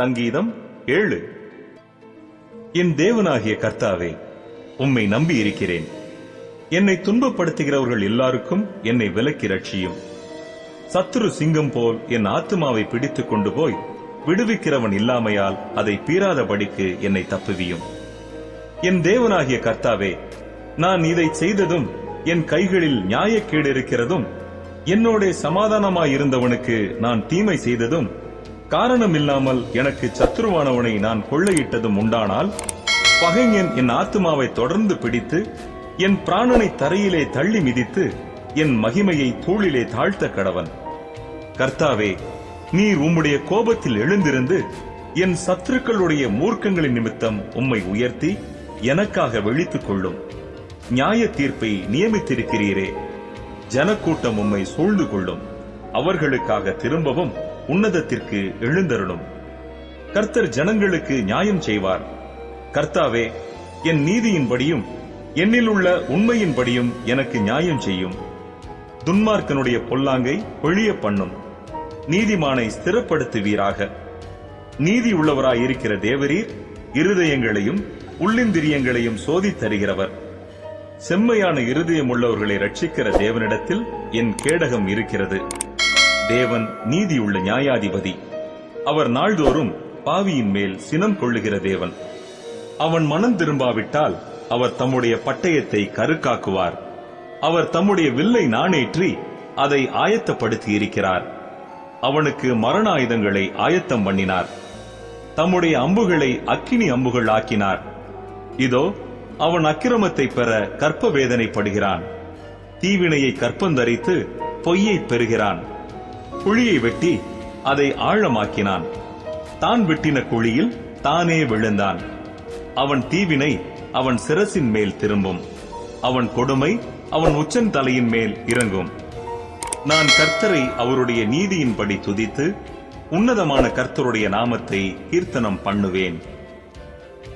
சங்கீதம் 7. என் தேவனாகிய கர்த்தாவே, உம்மை நம்பி இருக்கிறேன். என்னை துன்பப்படுத்துகிறவர்கள் எல்லாருக்கும் என்னை விலக்கி ரட்சியும். சத்துரு சிங்கம் போல் என் ஆத்துமாவை பிடித்துக் கொண்டு போய் விடுவிக்கிறவன் இல்லாமையால் அதை பீறாதபடிக்கு என்னை தப்புவியும். என் தேவனாகிய கர்த்தாவே, நான் இதை செய்ததும் என் கைகளில் நியாயக்கேடு இருக்கிறதும், என்னோட சமாதானமாயிருந்தவனுக்கு நான் தீமை செய்ததும், காரணமில்லாமல் எனக்கு சத்துருவானவனை நான் கொள்ளையிட்டதும் உண்டானால், பகைஞன் என் ஆத்துமாவை தொடர்ந்து பிடித்து என் பிராணனை தரையிலே தள்ளி மிதித்து என் மகிமையை தூளிலே தாழ்த்த கடவன். கர்த்தாவே, நீர் உம்முடைய கோபத்தில் எழுந்திருந்து என் சத்துருக்களுடைய மூர்க்கங்களின் நிமித்தம் உம்மை உயர்த்தி எனக்காக விழித்துக் கொள்ளும். நியாய தீர்ப்பை நியமித்திருக்கிறீரே. ஜனக்கூட்டம் உம்மை சூழ்ந்து கொள்ளும். அவர்களுக்காக திரும்பவும் உன்னதத்திற்கு எழுந்தருளும். கர்த்தர் ஜனங்களுக்கு நியாயம் செய்வார். கர்த்தாவே, என் நீதியின்படியும் என்னில் உள்ள உண்மையின்படியும் எனக்கு நியாயம் செய்யும். துன்மார்க்கனுடைய பொல்லாங்கை ஒழிய பண்ணும். நீதிமானை ஸ்திரப்படுத்துவீராக. நீதி உள்ளவராயிருக்கிற தேவரீர் இருதயங்களையும் உள்ளிந்திரியங்களையும் சோதித்தருகிறவர். செம்மையான இருதயம் உள்ளவர்களை ரட்சிக்கிற தேவனிடத்தில் என் கேடகம் இருக்கிறது. தேவன் நீதியுள்ள நியாயாதிபதி. அவர் நாள்தோறும் பாவியின் மேல் சினம் கொள்ளுகிற தேவன். அவன் மனம் திரும்பாவிட்டால் அவர் தம்முடைய பட்டயத்தை கருக்காக்குவார். அவர் தம்முடைய வில்லை நாணேற்றி அதை ஆயத்தப்படுத்தி இருக்கிறார். அவனுக்கு மரண ஆயுதங்களை ஆயத்தம் பண்ணினார். தம்முடைய அம்புகளை அக்கினி அம்புகள் ஆக்கினார். இதோ, அவன் அக்கிரமத்தை பெற கற்ப வேதனைப்படுகிறான். தீவினையை கற்பந்தரித்து பொய்யை பெறுகிறான். குழியை வெட்டி அதை ஆழமாக்கினான். தான் வெட்டின குழியில் தானே விழுந்தான். அவன் தீவினை அவன் சிரசின் மேல் திரும்பும். அவன் கொடுமை அவன் உச்சந்தலையின் மேல் இறங்கும். நான் கர்த்தரை அவருடைய நீதியின்படி துதித்து உன்னதமான கர்த்தருடைய நாமத்தை கீர்த்தனம் பண்ணுவேன்.